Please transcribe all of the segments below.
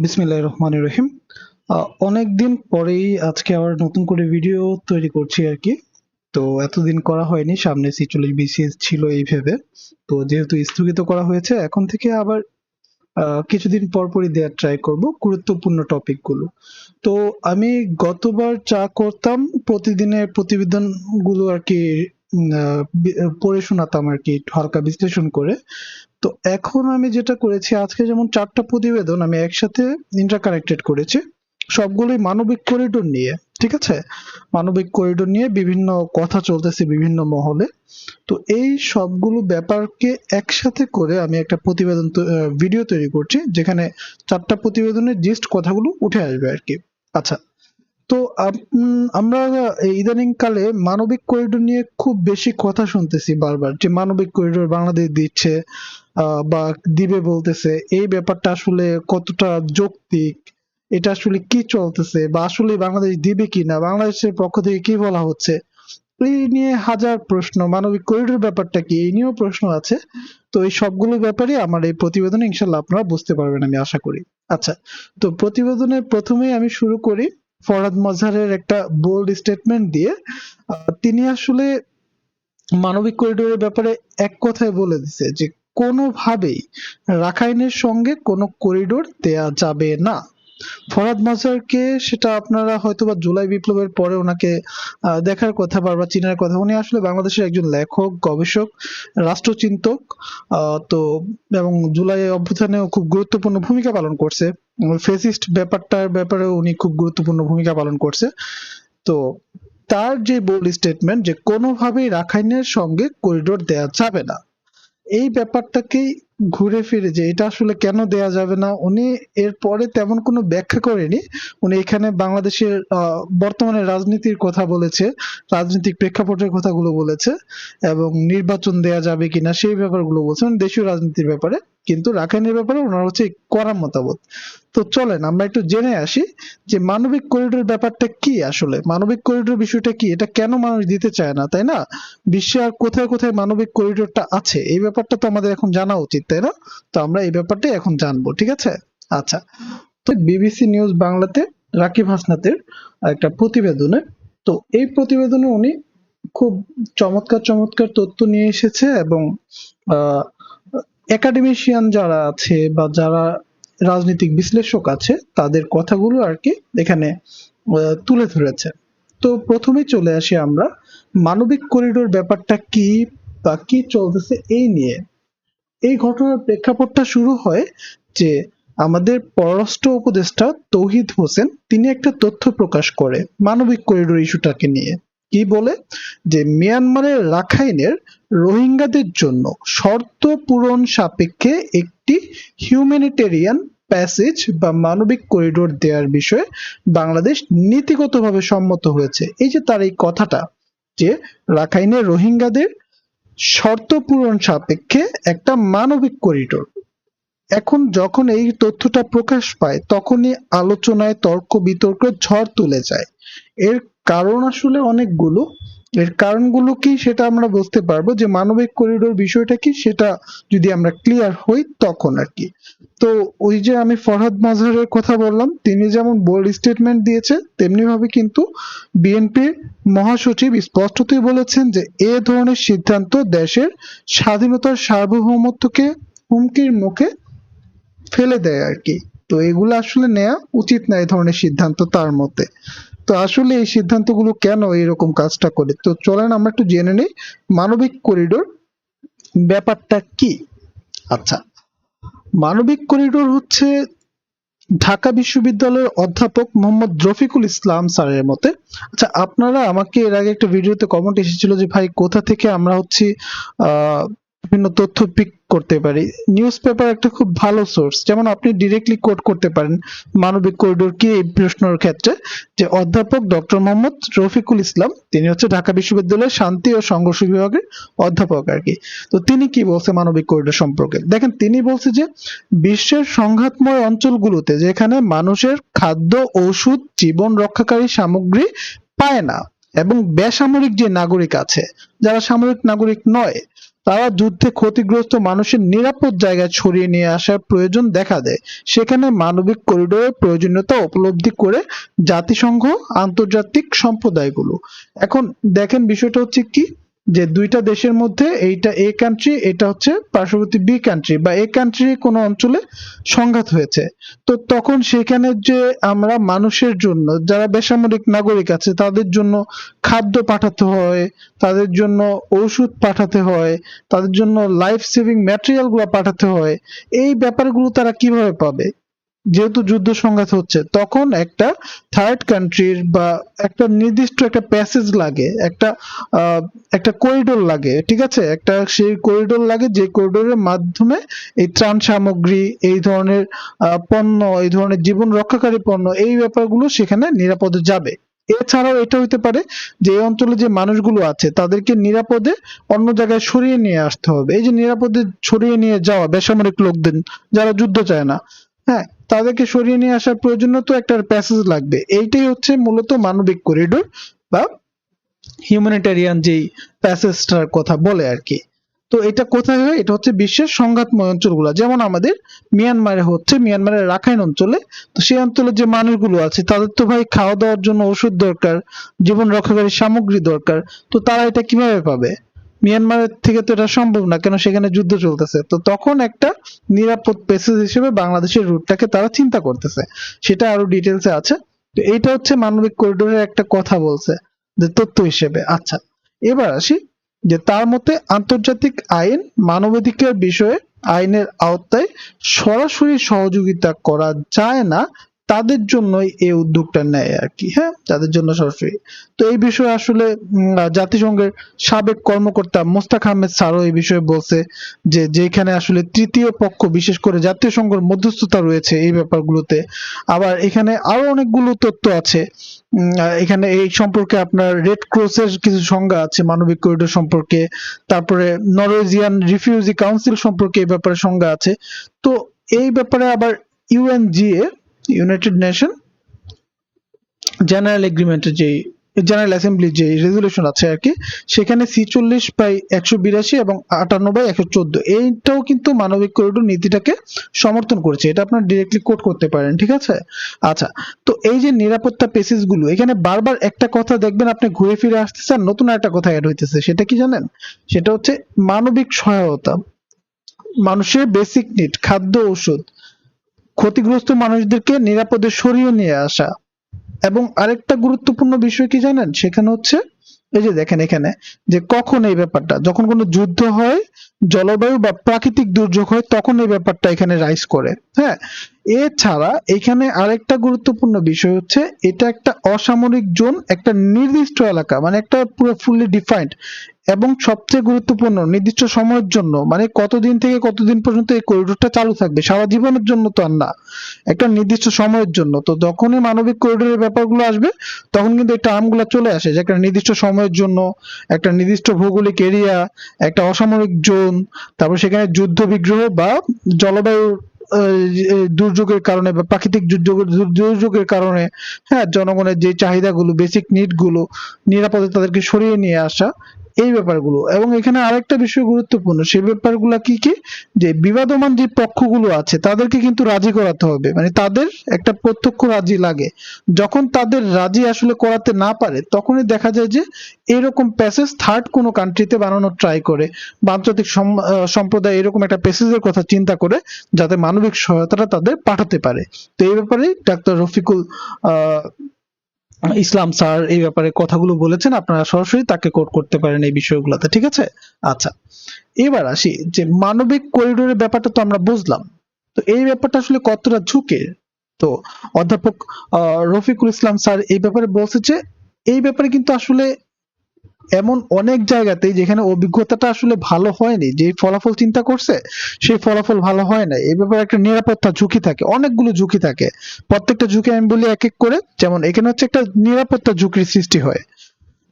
বিসমিল্লাহির রহমানির রহিম। অনেকদিন পরেই আজকে আবার নতুন করে ভিডিও তৈরি করছি আর কি। তো এতদিন করা হয়নি, সামনে C40 BCS ছিল এই ভেবে। তো যেহেতু স্থগিত করা হয়েছে, এখন থেকে আবার কিছুদিন পর পরই দেওয়ার ট্রাই করব গুরুত্বপূর্ণ টপিক গুলো। তো আমি গতবার যা করতাম, প্রতিদিনের প্রতিবেদন গুলো আর কি পড়ে শোনাতাম আর কি, একটু হালকা বিশ্লেষণ করে। তো এখন আমি যেটা করেছি, আজকে যেমন 4টা প্রতিবেদন আমি একসাথে ইন্টারকানেক্টেড করেছি, সবগুলোই মানবিক করিডোর নিয়ে। ঠিক আছে, মানবিক করিডোর নিয়ে বিভিন্ন কথা চলতেছে বিভিন্ন মহলে। তো এই সবগুলো ব্যাপারকে একসাথে করে আমি একটা প্রতিবেদন ভিডিও তৈরি করছি, যেখানে 4টা প্রতিবেদনের জিস্ট কথাগুলো উঠে আসবে আর কি। আচ্ছা, তো আমরা ইদানিং কালে মানবিক করিডোর নিয়ে খুব বেশি কথা শুনতেছি বারবার, যে মানবিক করিডোর বাংলাদেশ দিচ্ছে বা দিবে বলতেছে। এই ব্যাপারটা আসলে কতটা যৌক্তিক, এটা আসলে কি চলতেছে, বা আসলে বাংলাদেশ দিবে কিনা, বাংলাদেশের পক্ষ থেকে কি বলা হচ্ছে, এই নিয়ে হাজার প্রশ্ন। মানবিক করিডোর ব্যাপারটা কি, এই নিয়েও প্রশ্ন আছে। তো এই সবগুলো ব্যাপারে আমার এই প্রতিবেদনে ইনশাল্লাহ আপনারা বুঝতে পারবেন, আমি আশা করি। আচ্ছা, তো প্রতিবেদনের প্রথমেই আমি শুরু করি ফরহাদ মজহারের একটা বোল্ড স্টেটমেন্ট দিয়ে। তিনি আসলে মানবিক করিডোরের ব্যাপারে এক কথায় বলে দিছে যে কোনোভাবেই রাখাইনের সঙ্গে কোনো করিডোর দেয়া যাবে না। ফরহাদ মজহারকে, সেটা আপনারা হয়তোবা জুলাই বিপ্লবের পরে ওনাকে দেখার কথা, বারবার চিনার কথা। উনি আসলে বাংলাদেশের একজন লেখক, গবেষক, রাষ্ট্রচিন্তক। তো এবং জুলাই অভ্যুত্থানেও খুব গুরুত্বপূর্ণ ভূমিকা পালন করছে। ফেসিস্ট ব্যাপারটার ব্যাপারে উনি খুব গুরুত্বপূর্ণ ভূমিকা পালন করছে। তো তার যে বোল্ড স্টেটমেন্ট যে কোনোভাবেই রাখাইনের সঙ্গে করিডোর দেয়া যাবে না, এই ব্যাপারটাকেই ঘুরে ফিরে যে এটা আসলে কেন দেয়া যাবে না, উনি এরপরে তেমন কোনো ব্যাখ্যা করেনি। উনি এখানে বাংলাদেশের বর্তমানে রাজনীতির কথা বলেছে, রাজনৈতিক প্রেক্ষাপটের কথাগুলো বলেছে, এবং নির্বাচন দেয়া যাবে কিনা সেই ব্যাপারগুলো বলছে, মানে দেশীয় রাজনীতির ব্যাপারে। কিন্তু রাখাইনের ব্যাপারে ওনার হচ্ছে কড়া মতামত। তো চলেন আমরা একটু জেনে আসি যে মানবিক করিডোর ব্যাপারটা কি। আসলে মানবিক করিডোর বিষয়টা কি, এটা কেন মানুষ দিতে চায় না, তাই না? বিশ্বে আর কোথায় কোথায় মানবিক করিডোরটা আছে, এই ব্যাপারটা তো আমাদের এখন জানা উচিত, তাই না? তো আমরা এই ব্যাপারটাই এখন জানবো, ঠিক আছে? আচ্ছা, তো বিবিসি নিউজ বাংলাতে রাকিব হাসনাতের একটা প্রতিবেদনে, তো এই প্রতিবেদনে উনি খুব চমৎকার চমৎকার তথ্য নিয়ে এসেছে, এবং আহ একাডেমিশিয়ান যারা আছে বা যারা রাজনৈতিক বিশ্লেষক আছে, তাদের কথাগুলো আর কি এখানে তুলে ধরেছে। তো প্রথমেই চলে আসি আমরা মানবিক করিডোর ব্যাপারটা কি বা কি চলতেছে এই নিয়ে। এই ঘটনার প্রেক্ষাপটটা শুরু হয় যে আমাদের পররাষ্ট্র উপদেষ্টা তৌহিদ হোসেন, তিনি একটা তথ্য প্রকাশ করে মানবিক করিডোর ইস্যুটাকে নিয়ে। কি বলে যে মিয়ানমারের রাখাইনের রোহিঙ্গাদের জন্য শর্ত পূরণ সাপেক্ষে একটি হিউম্যানিটেরিয়ান প্যাসেজ বা মানবিক করিডোর দেওয়ার বিষয়ে বাংলাদেশ নীতিগতভাবে সম্মত হয়েছে। এই যে তার এই কথাটা, যে রাখাইনের রোহিঙ্গাদের শর্ত পূরণ সাপেক্ষে একটা মানবিক করিডোর। এখন যখন এই তথ্যটা প্রকাশ পায়, তখনই আলোচনায় তর্ক বিতর্কের ঝড় তুলে যায়। এর কারণ আসলে অনেকগুলো। এর কারণগুলো কি সেটা আমরা বুঝতে পারবো, যে মানবিক করিডোর বিষয়টা কি সেটা যদি আমরা ক্লিয়ার হই তখন আর কি। তো ওই যে আমি ফরহাদ মজহারের কথা বললাম, তিনি যেমন বোল্ড স্টেটমেন্ট দিয়েছে, তেমনি ভাবে কিন্তু বিএনপির মহাসচিব স্পষ্টতই বলেছেন যে এ ধরনের সিদ্ধান্ত দেশের স্বাধীনতার সার্বভৌমত্বকে হুমকির মুখে ফেলে দেয় আর কি। তো এগুলো আসলে নেওয়া উচিত না, এই ধরনের সিদ্ধান্ত তার মতে। তো আসলে এই সিদ্ধান্তগুলো কেন এরকম কাজটা করে, তো চলেন আমরা একটু জেনে নিই মানবিক করিডোর ব্যাপারটা কি। আচ্ছা, মানবিক করিডোর হচ্ছে ঢাকা বিশ্ববিদ্যালয়ের অধ্যাপক মোহাম্মদ রফিকুল ইসলাম স্যারের মতে। আচ্ছা, আপনারা আমাকে এর আগে একটা ভিডিওতে কমেন্ট এসেছিল যে ভাই কোথা থেকে আমরা হচ্ছে বিভিন্ন তথ্য পিক করতে পারি। নিউজ পেপার একটা খুব ভালো সোর্স, যেমন আপনি ডিরেক্টলি কোট করতে পারেন মানবিক করিডোর কি এই প্রশ্নের ক্ষেত্রে, যে অধ্যাপক ডক্টর মোহাম্মদ রফিকুল ইসলাম, তিনি হচ্ছে ঢাকা বিশ্ববিদ্যালয়ের শান্তি ও সংঘর্ষ বিভাগের অধ্যাপক আর কি। তো তিনি কি বলছে মানবিক করিডোর সম্পর্কে, দেখেন তিনি বলছে যে বিশ্বের সংঘাতময় অঞ্চলগুলোতে যেখানে মানুষের খাদ্য, ঔষধ, জীবন রক্ষাকারী সামগ্রী পায় না, এবং বেসামরিক যে নাগরিক আছে, যারা সামরিক নাগরিক নয়, তারা যুদ্ধে ক্ষতিগ্রস্ত মানুষের নিরাপদ জায়গায় ছড়িয়ে নিয়ে আসার প্রয়োজন দেখা দেয়। সেখানে মানবিক করিডোরের প্রয়োজনীয়তা উপলব্ধি করে জাতিসংঘ, আন্তর্জাতিক সম্প্রদায়গুলো। এখন দেখেন বিষয়টা হচ্ছে কি, যে দুইটা দেশের মধ্যে এইটা এ কান্ট্রি, এটা হচ্ছে পার্শ্ববর্তী বি কান্ট্রি, বা এ কান্ট্রি কোনো অঞ্চলে সংঘাত হয়েছে। তো তখন সেখানে যে আমরা মানুষের জন্য, যারা বেসামরিক নাগরিক আছে তাদের জন্য খাদ্য পাঠাতে হয়, তাদের জন্য ওষুধ পাঠাতে হয়, তাদের জন্য লাইফ সেভিং ম্যাটেরিয়াল গুলো পাঠাতে হয়, এই ব্যাপারগুলো তারা কিভাবে পাবে? যেহেতু যুদ্ধ সংঘাত হচ্ছে, তখন একটা থার্ড কান্ট্রির বা একটা নির্দিষ্ট একটা প্যাসেজ লাগে, আহ, একটা করিডোর লাগে, ঠিক আছে, একটা সেই করিডোর লাগে যে করিডোরের মাধ্যমে এই ত্রাণ সামগ্রী, এই ধরনের পণ্য, এই ধরনের জীবন রক্ষাকারী পণ্য, এই ব্যাপারগুলো সেখানে নিরাপদে যাবে। এছাড়াও এটা হইতে পারে যে এই অঞ্চলে যে মানুষগুলো আছে তাদেরকে নিরাপদে অন্য জায়গায় সরিয়ে নিয়ে আসতে হবে। এই যে নিরাপদে সরিয়ে নিয়ে যাওয়া বেসামরিক লোকদের, যারা যুদ্ধ চায় না, হ্যাঁ, তাদেরকে সরিয়ে নিয়ে আসার প্রয়োজনে তো একটা প্যাসেজ লাগবে। এইটাই হচ্ছে মূলত মানবিক করিডোর বা হিউম্যানিটেরিয়ান যেই প্যাসেজটার কথা বলে আর কি। তো এটা কোথায় হয়? এটা হচ্ছে বিশ্বের সংঘাতময় অঞ্চলগুলো, যেমন আমাদের মিয়ানমারে হচ্ছে, মিয়ানমারের রাখাইন অঞ্চলে। তো সেই অঞ্চলে যে মানুষগুলো আছে তাদের তো ভাই খাওয়া দাওয়ার জন্য ওষুধ দরকার, জীবন রক্ষাকারী সামগ্রী দরকার। তো তারা এটা কিভাবে পাবে? মিয়ানমারের থেকে তো এটা সম্ভব না, কেন সেখানে যুদ্ধ চলতেছে। তো তখন একটা নিরাপদ প্যাসেজ হিসেবে বাংলাদেশের রুটটাকে তারা চিন্তা করতেছে, সেটা আরো ডিটেলসে আছে। তো এইটা হচ্ছে মানবিক করিডোরের একটা কথা বলছে যে তথ্য হিসেবে। আচ্ছা, এবার আসি যে তার মতে আন্তর্জাতিক আইন মানবাধিকার বিষয়ে আইনের আওতায় সরাসরি সহযোগিতা করা যায় না, তাদের জন্যই এই উদ্যোগটা নেয় আর কি। হ্যাঁ, তাদের জন্য সরাসরি। তো এই বিষয়ে আসলে জাতিসংঘের সাবেক কর্মকর্তা মোস্তাক আহমেদ স্যারও এই বিষয়ে বলছে যে যেখানে আসলে তৃতীয় পক্ষ, বিশেষ করে জাতীয় সংঘের মধ্যস্থতা রয়েছে এই ব্যাপারগুলোতে। আবার এখানে আরো অনেকগুলো তথ্য আছে। এখানে এই সম্পর্কে আপনার রেড ক্রসের কিছু সংজ্ঞা আছে মানবিক করিডোর সম্পর্কে, তারপরে নরওয়েজিয়ান রিফিউজি কাউন্সিল সম্পর্কে এই ব্যাপারে সংজ্ঞা আছে। তো এই ব্যাপারে আবার ইউএনজিএ, ইউনাইটেড নেশন জেনারেল এগ্রিমেন্টের যে জেনারেল অ্যাসেম্বলির যে রেজুলেশন আছে আর কি, সেখানে 46/182 এবং 58/114 এইটাও কিন্তু মানবিক করিডোর নীতিটাকে সমর্থন করেছে। এটা আপনার ডিরেক্টলি কোট করতে পারেন, ঠিক আছে। আচ্ছা, তো এই যে নিরাপত্তা পেসিস গুলো, এখানে বারবার একটা কথা দেখবেন আপনি ঘুরে ফিরে আসতেছে, আর নতুন একটা কথা অ্যাড হইতেছে। সেটা কি জানেন? সেটা হচ্ছে মানবিক সহায়তা, মানুষের বেসিক নিড, খাদ্য, ঔষধ, ক্ষতিগ্রস্ত মানুষদেরকে নিরাপদে সরিয়ে নিয়ে আসা। এবং আরেকটা গুরুত্বপূর্ণ বিষয় কি জানেন? সেখানে হচ্ছে এই যে দেখেন এখানে, যে কখন এই ব্যাপারটা, যখন কোনো যুদ্ধ হয়, জলবায়ু বা প্রাকৃতিক দুর্যোগ হয়, তখন এই ব্যাপারটা এখানে রাইজ করে। হ্যাঁ, এছাড়া এখানে আরেকটা গুরুত্বপূর্ণ বিষয় হচ্ছে এটা একটা অসামরিক জোন, একটা নির্দিষ্ট এলাকা, মানে একটা পুরো ফুললি ডিফাইন্ড, এবং সবচেয়ে গুরুত্বপূর্ণ নির্দিষ্ট সময়ের জন্য, মানে কতদিন থেকে কতদিন পর্যন্ত এই করিডোরটা চালু থাকবে, সারা জীবনের জন্য তো আর না, একটা নির্দিষ্ট সময়ের জন্য। তো যখনই মানবিক করিডোরের ব্যাপারগুলো আসবে তখন কিন্তু এই টার্মগুলো চলে আসে, যে একটা নির্দিষ্ট সময়ের জন্য, একটা নির্দিষ্ট ভৌগোলিক এরিয়া, একটা অসামরিক জোন, তারপর সেখানে যুদ্ধ বিগ্রহ বা জলবায়ু দুর্যোগের কারণে বা প্রাকৃতিক দুর্যোগের কারণে, হ্যাঁ, জনগণের যে চাহিদাগুলো, বেসিক নিড গুলো, নিরাপদে তাদেরকে সরিয়ে নিয়ে আসা, এই ব্যাপারগুলো। এবং এখানে আরেকটা বিষয় গুরুত্বপূর্ণ, সেই ব্যাপারগুলো কি কি, যে বিবাদমান যে পক্ষগুলো আছে তাদেরকে কিন্তু রাজি করাতে হবে, মানে তাদের একটা প্রত্যক্ষ রাজি লাগে। যখন তাদের রাজি আসলে করাতে না পারে, তখনই দেখা যায় যে এরকম প্যাসেজ থার্ড কোনো কান্ট্রিতে বানানোর ট্রাই করে, বা আন্তর্জাতিক সম্প্রদায় এরকম একটা প্যাসেজের কথা চিন্তা করে যাতে মানবিক সহায়তাটা তাদের পাঠাতে পারে। তো এই ব্যাপারে ডাক্তার রফিকুল আহ ইসলাম স্যার এই ব্যাপারে কথাগুলো বলেছেন, আপনারা সরাসরি তাকে কোট করতে পারেন এই বিষয়গুলোতে, ঠিক আছে। আচ্ছা, এবার আসি যে মানবিক করিডোরের ব্যাপারটা তো আমরা বুঝলাম, তো এই ব্যাপারটা আসলে কতটা ঝুঁকির। তো অধ্যাপক রফিকুল ইসলাম স্যার এই ব্যাপারে বলছে যে এই ব্যাপারে কিন্তু আসলে এমন অনেক জায়গাতেই যেখানে অভিজ্ঞতাটা আসলে ভালো হয়নি, যে ফলাফল চিন্তা করছে সেই ফলাফল ভালো হয় না, এই ব্যাপারে একটা নিরাপত্তা ঝুঁকি থাকে, অনেকগুলো ঝুঁকি থাকে। প্রত্যেকটা ঝুঁকি আমি বলি এক এক করে। যেমন এখানে হচ্ছে একটা নিরাপত্তা ঝুঁকির সৃষ্টি হয়,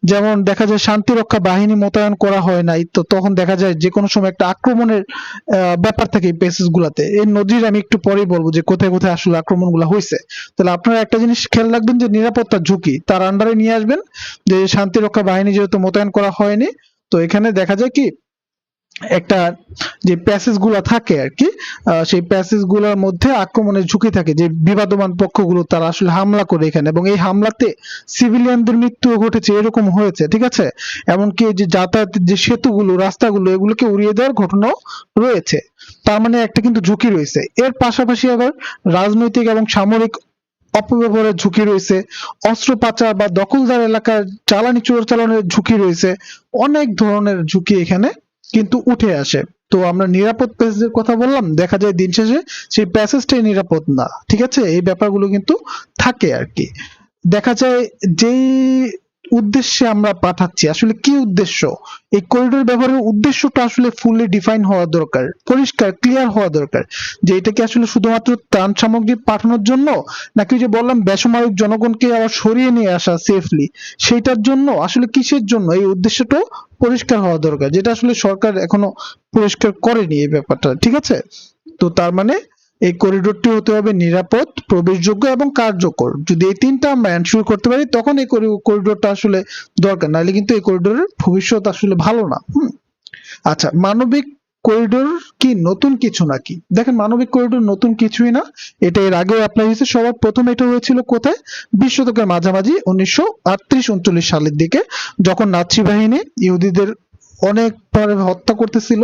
যেমন দেখা যায় শান্তিরক্ষা বাহিনী মোতায়েন করা হয় নাই, তো তখন দেখা যায় যে কোনো সময় একটা আক্রমণের ব্যাপার থাকে এই প্লেসেস গুলাতে। এর নজির আমি একটু পরেই বলবো যে কোথায় কোথায় আসলে আক্রমণ গুলা হয়েছে। তাহলে আপনারা একটা জিনিস খেয়াল রাখবেন যে নিরাপত্তা ঝুঁকি তার আন্ডারে নিয়ে আসবেন, যে শান্তিরক্ষা বাহিনী যেহেতু মোতায়েন করা হয়নি। তো এখানে দেখা যায় কি একটা যে প্যাসেজ গুলা থাকে আর কি, সেই প্যাসেজ গুলার মধ্যে আক্রমণের ঝুঁকি থাকে, যে বিবাদমান পক্ষগুলো তারা আসলে হামলা করে এখানে, এবং এই হামলাতে সিভিলিয়ানদের মৃত্যু ঘটেছে, এরকম হয়েছে, ঠিক আছে। এমনকি এই যে যাতায়াতের যে সেতুগুলো, রাস্তাগুলো, এগুলোকে উড়িয়ে দেওয়ার ঘটনাও রয়েছে। তার মানে একটা কিন্তু ঝুঁকি রয়েছে। এর পাশাপাশি আবার রাজনৈতিক এবং সামরিক অপব্যবহারের ঝুঁকি রয়েছে, অস্ত্র পাচার বা দখলদার এলাকার জ্বালানি চোরাচালানের ঝুঁকি রয়েছে, অনেক ধরনের ঝুঁকি এখানে কিন্তু উঠে আসে। তো আমরা নিরাপদ প্যাসেজের কথা বললাম, দেখা যায় দিন শেষে সেই প্যাসেজটাই নিরাপদ না, ঠিক আছে। এই ব্যাপারগুলো কিন্তু থাকে আর কি। দেখা যায় যেই উদ্দেশ্যে আমরা পাঠাচ্ছি, আসলে কি উদ্দেশ্য, এই করিডোর ব্যবহারের উদ্দেশ্যটা আসলে ফুললি ডিফাইন হওয়া দরকার, পরিষ্কার ক্লিয়ার হওয়া দরকার, যে এটা কি আসলে শুধুমাত্র ত্রাণ সামগ্রী পাঠানোর জন্য, নাকি যে বললাম বেসামরিক জনগণকে আবার সরিয়ে নিয়ে আসা সেফলি, সেইটার জন্য, আসলে কিসের জন্য, এই উদ্দেশ্যটাও পরিষ্কার হওয়া দরকার, যেটা আসলে সরকার এখনো পরিষ্কার করেনি এই ব্যাপারটা, ঠিক আছে। তো তার মানে এই করিডোরটি হতে হবে নিরাপদ, প্রবেশযোগ্য এবং কার্যকর। যদি এই তিনটা আমরা এনশিওর করতে পারি, তখন এই করিডোরটা আসলে দরকার, নাহলে কিন্তু এই করিডোরের ভবিষ্যৎ আসলে ভালো না। আচ্ছা, মানবিক করিডোর কি নতুন কিছু নাকি? দেখেন, মানবিক করিডোর নতুন কিছুই না, এটা এর আগেও অ্যাপ্লাই হয়েছে। সবার প্রথম এটা হয়েছিল কোথায়? 20 শতকের মাঝামাঝি 1938-39 সালের দিকে, যখন নাৎসি বাহিনী ইহুদিদের অনেক হত্যা করতেছিল,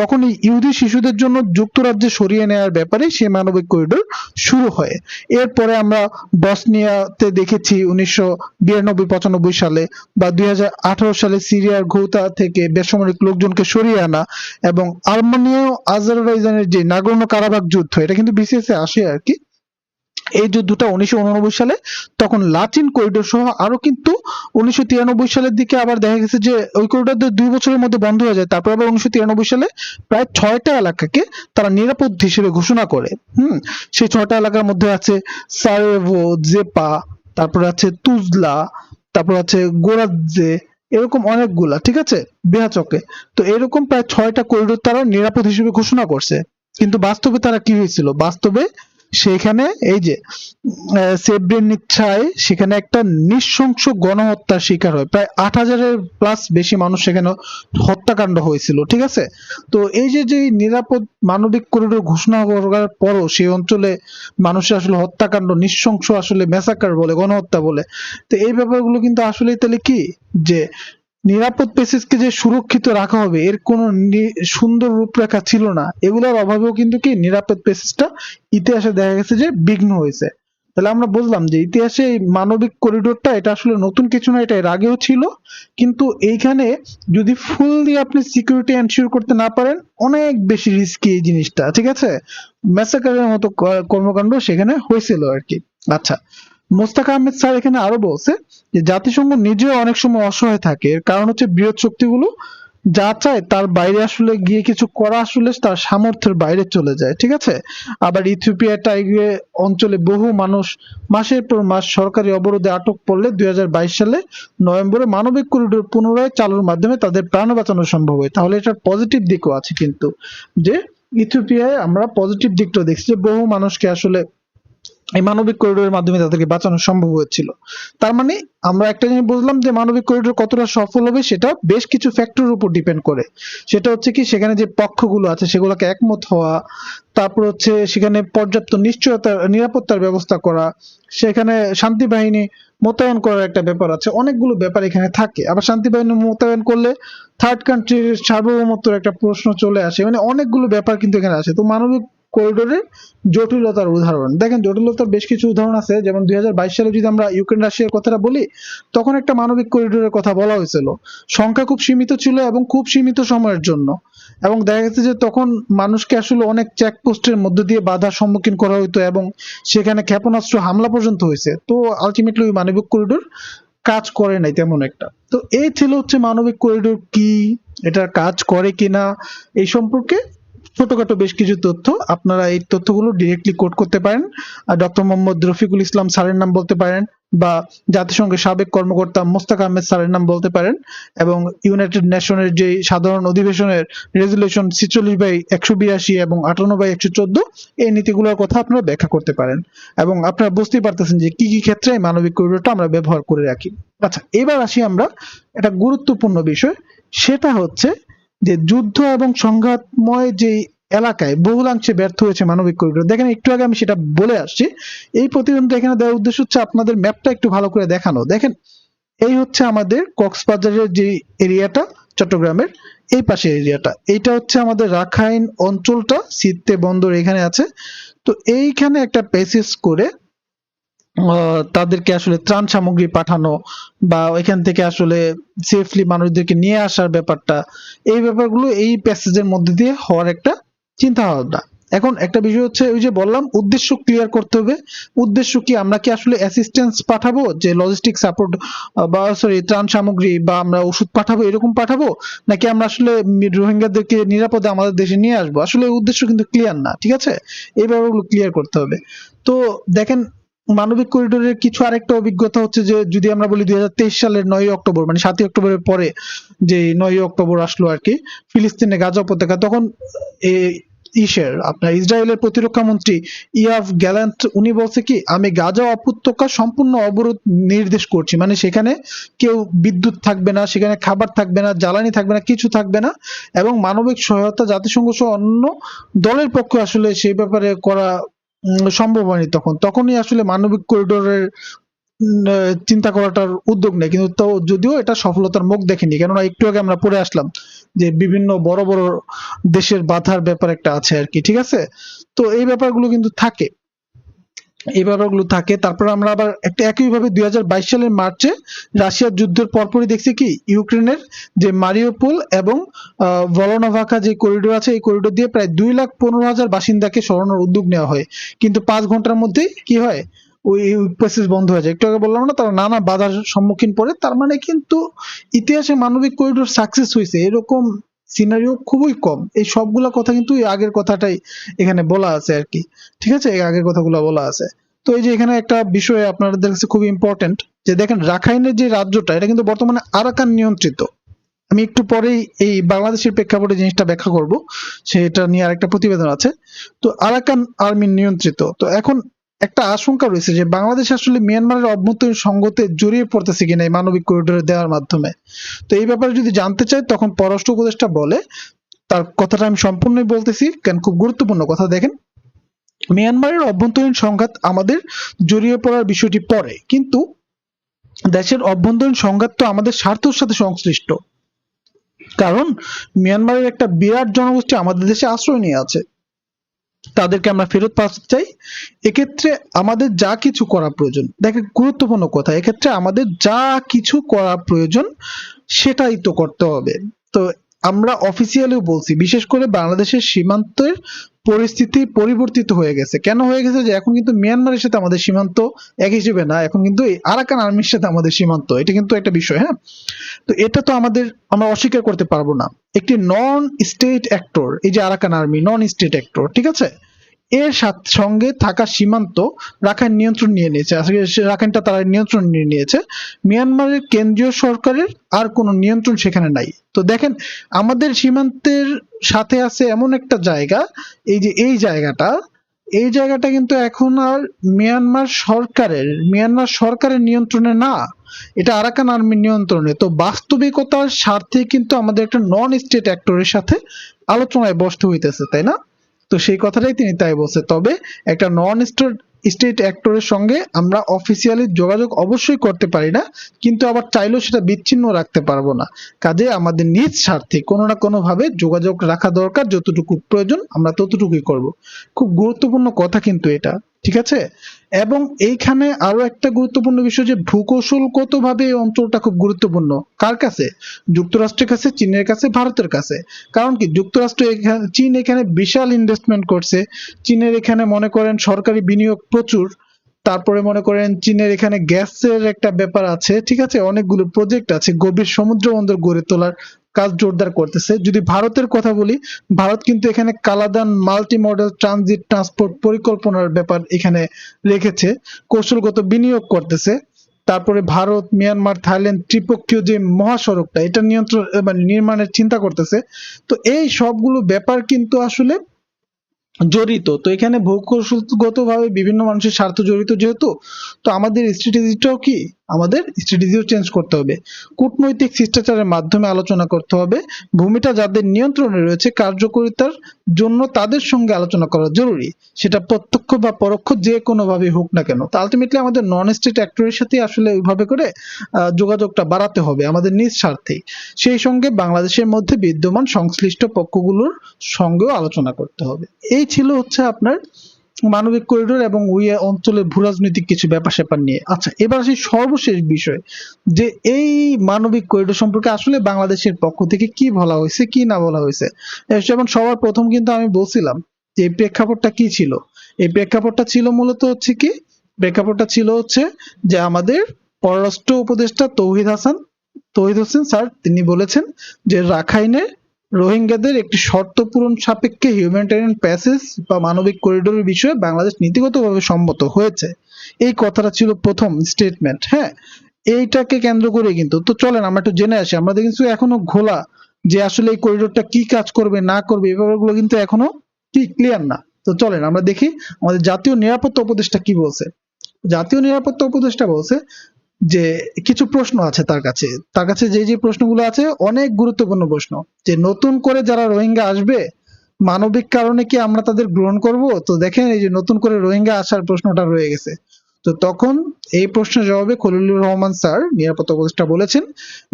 তখন এই ইহুদি শিশুদের জন্য যুক্তরাজ্যে সরিয়ে নেওয়ার ব্যাপারে সেই মানবিক করিডোর শুরু হয়। এরপরে আমরা বসনিয়াতে দেখেছি 1992-95 সালে, বা 2018 সালে সিরিয়ার ঘৌতা থেকে বেসামরিক লোকজনকে সরিয়ে আনা, এবং আর্মেনিয়া ও আজারবাইজানের যে নাগোর্নো কারাবাখ যুদ্ধ, এটা কিন্তু বিসিএস এ আসে আর কি। এই যুদ্ধটা 1989 সালে, তখন লাচিন করিডোর সহ আরো কিন্তু 1993 সালের দিকে আবার দেখা গেছে যে ওই করিডোর 2 বছরের মধ্যে বন্ধ হয়ে যায়। তারপর আবার 1993 সালে প্রায় 6টা এলাকাকে তারা নিরাপদ হিসেবে ঘোষণা করে। সেই 6টা এলাকার মধ্যে আছে সারায়েভো, জেপা, তারপরে আছে তুজলা, তারপর আছে গোরাদজে, এরকম অনেকগুলা, ঠিক আছে, বেহাচকে। তো এরকম প্রায় 6টা করিডোর তারা নিরাপদ হিসেবে ঘোষণা করছে। কিন্তু বাস্তবে তারা কি হয়েছিল, বাস্তবে সেখানে এই যে সেব্রেনিৎসায় সেখানে একটা নৃশংস গণহত্যার শিকার হয়, প্রায় 8,000-এর প্লাস বেশি মানুষ সেখানে হত্যাকাণ্ড হয়েছিল, ঠিক আছে। তো এই যে যে নিরাপদ মানবিক করিডোর ঘোষণা করার পরও সেই অঞ্চলে মানুষের আসলে হত্যাকাণ্ড, নৃশংস আসলে ম্যাসাকার বলে, গণহত্যা বলে। তো এই ব্যাপারগুলো কিন্তু আসলে তাহলে কি, যে নিরাপদ প্যাসেজকে যে সুরক্ষিত রাখা হবে এর কোনো সুন্দর রূপরেখা ছিল না, এগুলোর অভাবেও কিন্তু কি নিরাপদ প্যাসেজটা ইতিহাসে দেখা গেছে যে বিঘ্ন হয়েছে। তাহলে আমরা বুঝলাম যে ইতিহাসে এই মানবিক করিডোরটা এটা আসলে নতুন কিছু না, এটা এর আগেও ছিল। কিন্তু এইখানে যদি ফুললি আপনি সিকিউরিটি এনশিওর করতে না পারেন, অনেক বেশি রিস্কি এই জিনিসটা, ঠিক আছে। ম্যাসাকারের মতো কর্মকাণ্ড সেখানে হয়েছিল আর কি। আচ্ছা, মোস্তাক আহমেদ স্যার এখানে আরো বলছে যে জাতিসংঘ নিজেও অনেক সময় অসহায় থাকে, এর কারণ হচ্ছে বৃহৎ শক্তিগুলো যা চায় তার বাইরে আসলে গিয়ে কিছু করা আসলে তার সামর্থ্যের বাইরে চলে যায়, ঠিক আছে। আবার ইথিওপিয়া টাইগ্রে অঞ্চলে বহু মানুষ মাসের পর মাস সরকারি অবরোধে আটক পড়লে 2022 সালে নভেম্বরে মানবিক করিডোর পুনরায় চালুর মাধ্যমে তাদের প্রাণ বাঁচানো সম্ভব হয়। তাহলে এটার পজিটিভ দিকও আছে কিন্তু, যে ইথিওপিয়ায় আমরা পজিটিভ দিকটাও দেখছি, যে বহু মানুষকে আসলে এই মানবিক করিডোরের মাধ্যমে তাদেরকে বাঁচানো সম্ভব হয়েছিল। তার মানে আমরা একটা জিনিস বুঝলাম যে মানবিক করিডোর কতটা সফল হবে সেটা বেশ কিছু ফ্যাক্টরের উপর ডিপেন্ড করে। সেটা হচ্ছে কি, সেখানে যে পক্ষগুলো আছে সেগুলোকে একমত হওয়া, তারপর হচ্ছে সেখানে পর্যাপ্ত নিশ্চয়তা, নিরাপত্তার ব্যবস্থা করা, সেখানে শান্তি বাহিনী মোতায়েন করার একটা ব্যাপার আছে, অনেকগুলো ব্যাপার এখানে থাকে। আবার শান্তি বাহিনী মোতায়েন করলে থার্ড কান্ট্রির সার্বভৌমত্বের একটা প্রশ্ন চলে আসে, মানে অনেকগুলো ব্যাপার কিন্তু এখানে আছে। তো মানবিক করিডোরের জটিলতার উদাহরণ দেখেন, জটিলতার বেশ কিছু উদাহরণ আছে। যেমন 2022 সালে যদি আমরা ইউক্রেন রাশিয়ার কথাটা বলি, তখন একটা মানবিক করিডোরের কথা বলা হয়েছিল। সংখ্যা খুব সীমিত ছিল এবং খুব সীমিত সময়ের জন্য, এবং দেখা গেছে যে তখন মানুষকে আসলে অনেক চেকপোস্টের মধ্য দিয়ে বাধার সম্মুখীন করা হইতো, এবং সেখানে ক্ষেপণাস্ত্র হামলা পর্যন্ত হয়েছে। তো আলটিমেটলি ওই মানবিক করিডোর কাজ করে নাই তেমন একটা। তো এই ছিল হচ্ছে মানবিক করিডোর কি, এটা কাজ করে কিনা এই সম্পর্কে ছোটখাটো বেশ কিছু তথ্য। আপনারা এই তথ্যগুলো ডিরেক্টলি কোট করতে পারেন, আর ডক্টর মোহাম্মদ রফিকুল ইসলাম স্যারের নাম বলতে পারেন, বা জাতিসংঘের সাবেক কর্মকর্তা মোস্তাক আহমেদ স্যারের নাম বলতে পারেন, এবং ইউনাইটেড নেশনের যে সাধারণ অধিবেশনের রেজুলেশন 46/182 এবং 58/114 এই নীতিগুলোর কথা আপনারা ব্যাখ্যা করতে পারেন, এবং আপনারা বুঝতেই পারতেছেন যে কি কি ক্ষেত্রে এই মানবিক করিডোরটা আমরা ব্যবহার করে রাখি। আচ্ছা, এবার আসি আমরা একটা গুরুত্বপূর্ণ বিষয়, সেটা হচ্ছে যে যুদ্ধ এবং সংঘাতময় যে এলাকায় বহুলাংশে ব্যর্থ হয়েছে মানবিক করিডোর। দেখেন একটু আগে আমি সেটা বলে আসছি। এই প্রতিবেদনটা এখানে দেওয়ার উদ্দেশ্য হচ্ছে আপনাদের ম্যাপটা একটু ভালো করে দেখানো। দেখেন এই হচ্ছে আমাদের কক্সবাজারের যে এরিয়াটা, চট্টগ্রামের এই পাশে এরিয়াটা, এইটা হচ্ছে আমাদের রাখাইন অঞ্চলটা, সিতে বন্দর এখানে আছে। তো এইখানে একটা প্যাসেজ করে তাদেরকে আসলে ত্রাণ সামগ্রী পাঠানো বা এখান থেকে আসলে সেফলি মানুষদেরকে নিয়ে আসার ব্যাপারটা, এই ব্যাপারগুলো এই প্যাসেজের মধ্যে দিয়ে হওয়ার একটা চিন্তা ভাবনা। এখন একটা বিষয় হচ্ছে ওই যে বললাম উদ্দেশ্য ক্লিয়ার করতে হবে। উদ্দেশ্য কি, আমরা কি আসলে অ্যাসিস্ট্যান্স পাঠাবো, যে লজিস্টিক সাপোর্ট বা সরি ত্রাণ সামগ্রী বা আমরা ওষুধ পাঠাবো, এরকম পাঠাবো, নাকি আমরা আসলে রোহিঙ্গাদেরকে নিরাপদে আমাদের দেশে নিয়ে আসবো? আসলে এই উদ্দেশ্য কিন্তু ক্লিয়ার না, ঠিক আছে? এই ব্যাপারগুলো ক্লিয়ার করতে হবে। তো দেখেন মানবিক করিডোরের কিছু আরেকটা অভিজ্ঞতা হচ্ছে যে যদি আমরা বলি 2023 সালের 9ই অক্টোবর, মানে 7ই অক্টোবরের পরে যে 9ই অক্টোবর আসলো আর কি, ফিলিস্তিনে গাজা উপত্যকা, তখন আপনার ইসরায়েলের প্রতিরক্ষা মন্ত্রী ইয়াভ গ্যালান্ট উনি বলছে কি, আমি গাজা উপত্যকা সম্পূর্ণ অবরোধ নির্দেশ করছি, মানে সেখানে কেউ বিদ্যুৎ থাকবে না, সেখানে খাবার থাকবে না, জ্বালানি থাকবে না, কিছু থাকবে না, এবং মানবিক সহায়তা জাতিসংঘ সহ অন্য দলের পক্ষে আসলে সেই ব্যাপারে করা সম্ভব হয়নি। তখনই আসলে মানবিক করিডোরের চিন্তা করাটার উদ্যোগ নেয়। কিন্তু তো যদিও এটা সফলতার মুখ দেখেনি, কেননা একটু আগে আমরা পড়ে আসলাম যে বিভিন্ন বড় বড় দেশের বাধার ব্যাপার একটা আছে আর কি, ঠিক আছে? তো এই ব্যাপারগুলো কিন্তু থাকে, এই ব্যাপারগুলো থাকে। তারপর আমরা আবার একটা একইভাবে 2022 সালের মার্চে রাশিয়ার যুদ্ধের পরপরই দেখছি কি, ইউক্রেনের যে মারিউপোল এবং ভলোনোভাকা যে করিডোর আছে, এই করিডোর দিয়ে প্রায় 2,15,000 বাসিন্দাকে সরানোর উদ্যোগ নেওয়া হয়, কিন্তু 5 ঘন্টার মধ্যেই কি হয়, ওই প্যাসেজ বন্ধ হয়ে যায়। একটু আগে বললাম না, তারা নানা বাধার সম্মুখীন পড়ে। তার মানে কিন্তু ইতিহাসে মানবিক করিডোর সাকসেস হয়েছে এরকম সিনারিও খুবই কম। এই সবগুলা কথা কিন্তু এই আগের কথাটাই এখানে বলা আছে আর কি, ঠিক আছে? এই আগের কথাগুলো বলা আছে। তো এই যে এখানে একটা বিষয় আপনাদের কাছে খুবই ইম্পর্টেন্ট, যে দেখেন রাখাইনের যে রাজ্যটা, এটা কিন্তু বর্তমানে আরাকান নিয়ন্ত্রিত। আমি একটু পরেই এই বাংলাদেশের প্রেক্ষাপটে জিনিসটা ব্যাখ্যা করব, সেটা নিয়ে আরেকটা প্রতিবেদন আছে। তো আরাকান আর্মি নিয়ন্ত্রিত। তো এখন একটা আশঙ্কা রয়েছে যে বাংলাদেশ আসলে মিয়ানমারের অভ্যন্তরীণ সংঘাতে জড়িয়ে পড়তেছে কিনা এই মানবিক করিডোর দেওয়ার মাধ্যমে। তো এই ব্যাপারে যদি জানতে চাই, তখন পররাষ্ট্র উপদেষ্টা বলে, তার কথাটা আমি সম্পূর্ণই বলতেছি কারণ খুব গুরুত্বপূর্ণ কথা। দেখেন, মিয়ানমারের অভ্যন্তরীণ সংঘাত আমাদের জড়িয়ে পড়ার বিষয়টি পরে, কিন্তু দেশের অভ্যন্তরীণ সংঘাত তো আমাদের স্বার্থের সাথে সংশ্লিষ্ট। কারণ মিয়ানমারের একটা বিরাট জনগোষ্ঠী আমাদের দেশে আশ্রয় নিয়ে আছে, তাদেরকে আমরা ফেরত পাঠাতে চাই। এক্ষেত্রে আমাদের যা কিছু করা প্রয়োজন, দেখেন গুরুত্বপূর্ণ কথা, এক্ষেত্রে আমাদের যা কিছু করা প্রয়োজন সেটাই তো করতে হবে। তো আমরা অফিসিয়ালিও বলছি, বিশেষ করে বাংলাদেশের সীমান্তের পরিস্থিতি পরিবর্তিত হয়ে গেছে। কেন হয়ে গেছে? যে এখন কিন্তু মিয়ানমারের সাথে আমাদের সীমান্ত এক হিসেবে না, এখন কিন্তু এই আরাকান আর্মির সাথে আমাদের সীমান্ত, এটা কিন্তু একটা বিষয়। হ্যাঁ, তো এটা তো আমরা অস্বীকার করতে পারবো না। একটি নন স্টেট অ্যাক্টর, এই যে Arakan army non state actor, ঠিক আছে? এর সঙ্গে থাকা সীমান্ত রাখাইন নিয়ন্ত্রণ নিয়ে নিয়েছে, আসলে রাখাইনটা তারা নিয়ন্ত্রণ নিয়ে নিয়েছে। মিয়ানমারের কেন্দ্রীয় সরকারের আর কোনো নিয়ন্ত্রণ সেখানে নাই। তো দেখেন, আমাদের সীমান্তের সাথে আছে এমন একটা জায়গা, এই জায়গাটা কিন্তু এখন আর মিয়ানমার সরকারের নিয়ন্ত্রণে না, এটা আরাকান আর্মির নিয়ন্ত্রণে। তো বাস্তবিকতার স্বার্থে কিন্তু আমাদের একটা নন স্টেট অ্যাক্টরের সাথে আলোচনায় বসতে হইতেছে, তাই না? তো সেই কথাটাই তিনি তাই বলছে। তবে একটা নন স্টেট অ্যাক্টরের সঙ্গে আমরা অফিসিয়ালি যোগাযোগ অবশ্যই করতে পারি না, কিন্তু আবার চাইলেও সেটা বিচ্ছিন্ন রাখতে পারবো না। কাজে আমাদের নিজ স্বার্থে কোনো না কোনো ভাবে যোগাযোগ রাখা দরকার, যতটুকু প্রয়োজন আমরা ততটুকুই করব। খুব গুরুত্বপূর্ণ কথা কিন্তু এটা, ঠিক আছে? এবং এইখানে আরো একটা গুরুত্বপূর্ণ বিষয়, যে ভূকৌশলগতভাবে এই অঞ্চলটা খুব গুরুত্বপূর্ণ। কার কাছে? যুক্তরাষ্ট্রের কাছে, চীনের কাছে, ভারতের কাছে। কারণ কি, চীন এখানে বিশাল ইনভেস্টমেন্ট করছে। চীনের এখানে মনে করেন সরকারি বিনিয়োগ প্রচুর। তারপরে মনে করেন চীনের এখানে গ্যাসের একটা ব্যাপার আছে, ঠিক আছে? অনেকগুলো প্রজেক্ট আছে, গভীর সমুদ্র বন্দর গড়ে তোলার কাজ জোরদার করতেছে। যদি ভারতের কথা বলি, ভারত কিন্তু এখানে Kaladan multi model transit transport পরিকল্পনার ব্যাপার এখানে রেখেছে, কৌশলগত বিনিয়োগ করতেছে। তারপরে ভারত, মিয়ানমার, থাইল্যান্ড ত্রিপক্ষীয় যে মহাসড়কটা, এটা নির্মাণের চিন্তা করতেছে। তো এই সবগুলো ব্যাপার কিন্তু আসলে জড়িত। তো এখানে ভূকৌশলগত ভাবে বিভিন্ন মানুষের স্বার্থ জড়িত যেহেতু, তো আমাদের স্ট্র্যাটেজিটাও কি আমাদের স্ট্র্যাটেজিও চেঞ্জ করতে হবে। কূটনৈতিক শিষ্টাচারের মাধ্যমে আলোচনা করতে হবে। ভূমিটা যাদের নিয়ন্ত্রণে রয়েছে কার্যকারিতার জন্য তাদের সঙ্গে আলোচনা করা জরুরি, সেটা প্রত্যক্ষ বা পরোক্ষ যে কোনো ভাবে হোক না কেন। তো আলটিমেটলি আমাদের নন স্টেট অ্যাক্টরের সাথে আসলে ওইভাবে করে যোগাযোগটা বাড়াতে হবে আমাদের নিজ স্বার্থেই। সেই সঙ্গে বাংলাদেশের মধ্যে বিদ্যমান সংশ্লিষ্ট পক্ষগুলোর সঙ্গেও আলোচনা করতে হবে। এই ছিল হচ্ছে আপনার মানবিক করিডোর এবং ওই অঞ্চলের ভূরাজনৈতিক কিছু ব্যাপার স্যাপার নিয়ে। আচ্ছা, এবার আসি সর্বশেষ বিষয়, যে এই মানবিক করিডোর সম্পর্কে আসলে বাংলাদেশের পক্ষ থেকে কি বলা হয়েছে কি না বলা হয়েছে। যেমন সবার প্রথম কিন্তু আমি বলছিলাম যে এই প্রেক্ষাপটটা কি ছিল। এই প্রেক্ষাপটটা ছিল মূলত হচ্ছে কি, প্রেক্ষাপটটা ছিল হচ্ছে যে আমাদের পররাষ্ট্র উপদেষ্টা তৌহিদ হোসেন স্যার তিনি বলেছেন যে রাখাইনে রোহিঙ্গাদের একটি শর্ত পূরণ সাপেক্ষে হিউম্যানিটেরিয়ান প্যাসেজ বা মানবিক করিডোরের বিষয়ে বাংলাদেশ নীতিগতভাবে সম্মত হয়েছে। এই কথাটা ছিল প্রথম স্টেটমেন্ট। হ্যাঁ, এইটাকে কেন্দ্র করে কিন্তু তো চলেন আমরা একটু জেনে আসি। আমাদের কিন্তু এখনো ঘোলা যে আসলে এই করিডোরটা কি কাজ করবে না করবে এই ব্যাপারগুলো কিন্তু এখনো কি ক্লিয়ার না। তো চলেন আমরা দেখি আমাদের জাতীয় নিরাপত্তা উপদেষ্টা কি বলছে। জাতীয় নিরাপত্তা উপদেষ্টা বলছে যে কিছু প্রশ্ন আছে তার কাছে যে প্রশ্নগুলো আছে অনেক গুরুত্বপূর্ণ প্রশ্ন, যে নতুন করে যারা রোহিঙ্গা আসবে মানবিক কারণে কি আমরা তাদের গ্রহণ করব। তো দেখেন এই যে নতুন করে রোহিঙ্গা আসার প্রশ্নটা রয়ে গেছে। তো তখন এই প্রশ্নের জবাবে খলিলুর রহমান স্যার নিরাপত্তা উপদেষ্টা বলেছেন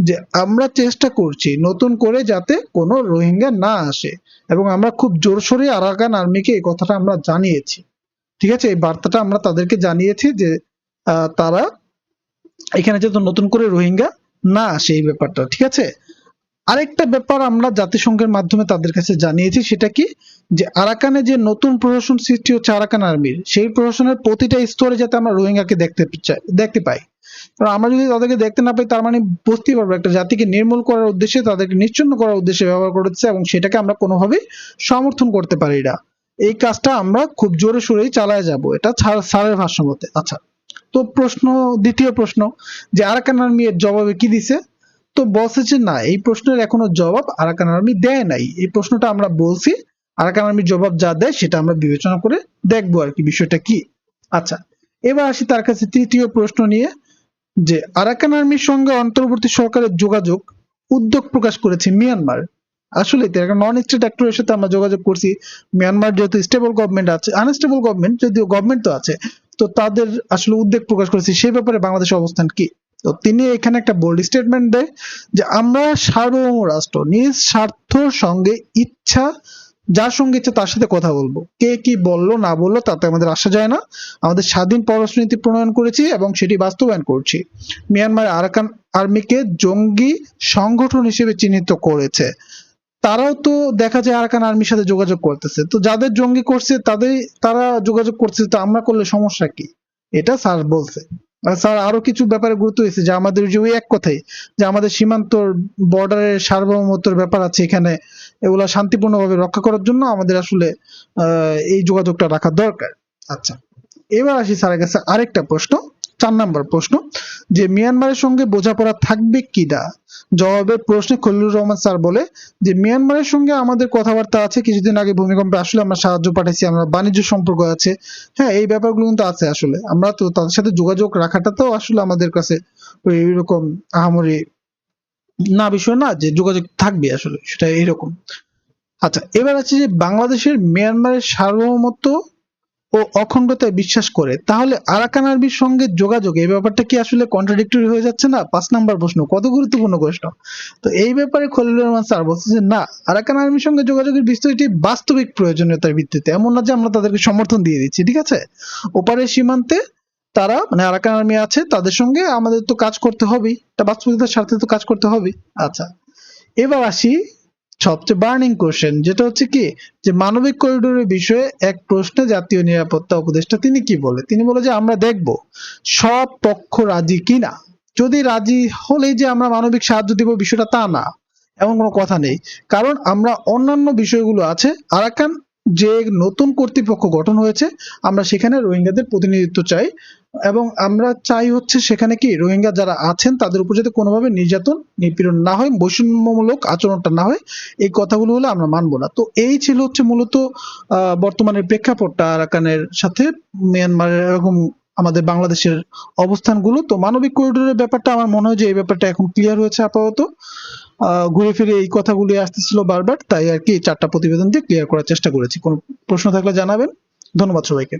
যে আমরা চেষ্টা করছি নতুন করে যাতে কোনো রোহিঙ্গা না আসে, এবং আমরা খুব জোরসোরে আরাকান আর্মিকে এই কথাটা আমরা জানিয়েছি। ঠিক আছে, এই বার্তাটা আমরা তাদেরকে জানিয়েছি যে তারা এখানে যেহেতু নতুন করে রোহিঙ্গা না আসে এই ব্যাপারটা। ঠিক আছে, আরেকটা ব্যাপার আমরা জাতিসংঘের মাধ্যমে তাদের কাছে জানিয়েছি, সেটা কি যে আরাকানে যে নতুন প্রশাসন সৃষ্টি হচ্ছে আরাকান আর্মির, সেই প্রশাসনের প্রতিটা স্তরে যাতে আমরা রোহিঙ্গাকে দেখতে পাই। কারণ আমরা যদি তাদেরকে দেখতে না পাই তার মানে বুঝতেই পারবো একটা জাতিকে নির্মূল করার উদ্দেশ্যে, তাদেরকে নিশ্চিহ্ন করার উদ্দেশ্যে ব্যবহার করেছে, এবং সেটাকে আমরা কোনোভাবেই সমর্থন করতে পারি না। এই কাজটা আমরা খুব জোরে সোরেই চালায় যাব, এটা স্যারের ভাষ্য মতে। আচ্ছা, তো দ্বিতীয় প্রশ্ন যে আরাকান আর্মি এর জবাবে কি দিছে। তো বলছে যে না, এই প্রশ্নের এখনো জবাব আরাকান আর্মি দেয় নাই। এই প্রশ্নটা আমরা বলছি, আরাকান আর্মির জবাব যা দেয় সেটা আমরা বিবেচনা করে দেখবো আর কি বিষয়টা কি। আচ্ছা, এবার আসি তার কাছে তৃতীয় প্রশ্ন নিয়ে, যে আরাকান আর্মির সঙ্গে অন্তর্বর্তী সরকারের যোগাযোগ উদ্বেগ প্রকাশ করেছে মিয়ানমার। আসলে নন স্টেট অ্যাক্টরের সাথে আমরা যোগাযোগ করছি। মিয়ানমার যেহেতু স্টেবল গভর্নমেন্ট আছে, আনস্টেবল গভর্নমেন্ট যদিও গভর্নমেন্ট তো আছে, তো তাদের আসলে উদ্বেগ প্রকাশ করেছে সেই ব্যাপারে বাংলাদেশের অবস্থান কি। তো তিনি এখানে একটা বোল্ড স্টেটমেন্ট দেয় যে আমরা সার্বভৌম রাষ্ট্র, নিজ স্বার্থর সঙ্গে ইচ্ছা যার সঙ্গে ইচ্ছা তার সাথে কথা বলবো, কে কি বললো না বললো তাতে আমাদের আসা যায় না। আমাদের স্বাধীন পররাষ্ট্রনীতি প্রণয়ন করেছি এবং সেটি বাস্তবায়ন করছি। মিয়ানমার আরাকান আর্মিকে জঙ্গি সংগঠন হিসেবে চিহ্নিত করেছে। তারাও তো দেখা যায় আরাকান আর্মির সাথে যোগাযোগ করতেছে, তো যাদের জঙ্গি করছে তারা যোগাযোগ করছে, তো আমরা করলে সমস্যা কি, এটা স্যার বলছে। আর স্যার আরো কিছু ব্যাপারে গুরুত্ব দিয়েছে, যে আমাদের যে ওই এক কথাই যে আমাদের সীমান্তর বর্ডারের সার্বভৌমত্বের ব্যাপার আছে এখানে, এগুলা শান্তিপূর্ণভাবে রক্ষা করার জন্য আমাদের আসলে এই যোগাযোগটা রাখা দরকার। আচ্ছা, এবার আসি স্যারের কাছে আরেকটা প্রশ্ন, 4 নম্বর প্রশ্ন, যে মিয়ানমারের সঙ্গে বোঝাপড়া থাকবে কিনা। জবাবে প্রশ্নে খলিলুর রহমান স্যার বলে যে মিয়ানমারের সঙ্গে আমাদের কথাবার্তা আছে, কিছুদিন আগে ভূমিকম্পে আসলে আমরা সাহায্য পাঠাইছি, আমরা বাণিজ্য সম্পর্ক আছে। হ্যাঁ, এই ব্যাপারগুলো কিন্তু আছে, আসলে আমরা তো তাদের সাথে যোগাযোগ রাখাটা তো আসলে আমাদের কাছে এইরকম আহামরি না বিষয় না, যে যোগাযোগ থাকবে আসলে সেটা এইরকম। আচ্ছা, এবার আছে যে বাংলাদেশের মিয়ানমারের সার্বভৌমত্ব ও অখণ্ডতায় বিশ্বাস করে, তাহলে আরাকান আর্মির সঙ্গে যোগাযোগ এই ব্যাপারটা কি আসলে কন্ট্রাডিক্টরি হয়ে যাচ্ছে না। 5 নম্বর প্রশ্ন, কত গুরুত্বপূর্ণ প্রশ্ন। তো এই ব্যাপারে খলিলুর রহমান স্যার বলছে যে না, আরাকান আর্মির সঙ্গে যোগাযোগের বিষয়টি বাস্তবিক প্রয়োজনীয়তার ভিত্তিতে, এমন না যে আমরা তাদেরকে সমর্থন দিয়ে দিচ্ছি। ঠিক আছে, ওপারের সীমান্তে তারা মানে আরাকান আর্মি আছে, তাদের সঙ্গে আমাদের তো কাজ করতে হবেই, এটা বাস্তবিকতার স্বার্থে তো কাজ করতে হবেই। আচ্ছা, এবার আসি সবচেয়ে বার্নিং কোশ্চেন, যেটা হচ্ছে কি যে মানবিক করিডোরের বিষয়ে এক প্রশ্নে জাতীয় নিরাপত্তা উপদেষ্টা তিনি কি বলে। তিনি বলে যে আমরা দেখব সব পক্ষ রাজি কিনা, যদি রাজি হলেই যে আমরা মানবিক সাহায্য দিব বিষয়টা তা না, এমন কোনো কথা নেই। কারণ আমরা অন্যান্য বিষয়গুলো আছে, আরাকান যে নতুন কর্তৃপক্ষ গঠন হয়েছে আমরা সেখানে রোহিঙ্গাদের প্রতিনিধিত্ব চাই, এবং আমরা চাই হচ্ছে সেখানে কি রোহিঙ্গা যারা আছেন তাদের উপর যাতে কোনোভাবে নির্যাতন নিপীড়ন না হয়, বৈষম্যমূলক আচরণটা না হয়, এই কথাগুলো হলে আমরা মানবো না। তো এই ছিল হচ্ছে মূলত বর্তমানের প্রেক্ষাপটটা আরাকানের সাথে মিয়ানমারের এরকম আমাদের বাংলাদেশের অবস্থানগুলো। তো মানবিক করিডোরের ব্যাপারটা আমার মনে হয় যে এই ব্যাপারটা এখন ক্লিয়ার হয়েছে আপাতত। ঘুরে ফিরে এই কথাগুলি আসতেছিল বারবার, তাই আর কি 4টা প্রতিবেদন দিয়ে ক্লিয়ার করার চেষ্টা করেছি। কোনো প্রশ্ন থাকলে জানাবেন। ধন্যবাদ সবাইকে।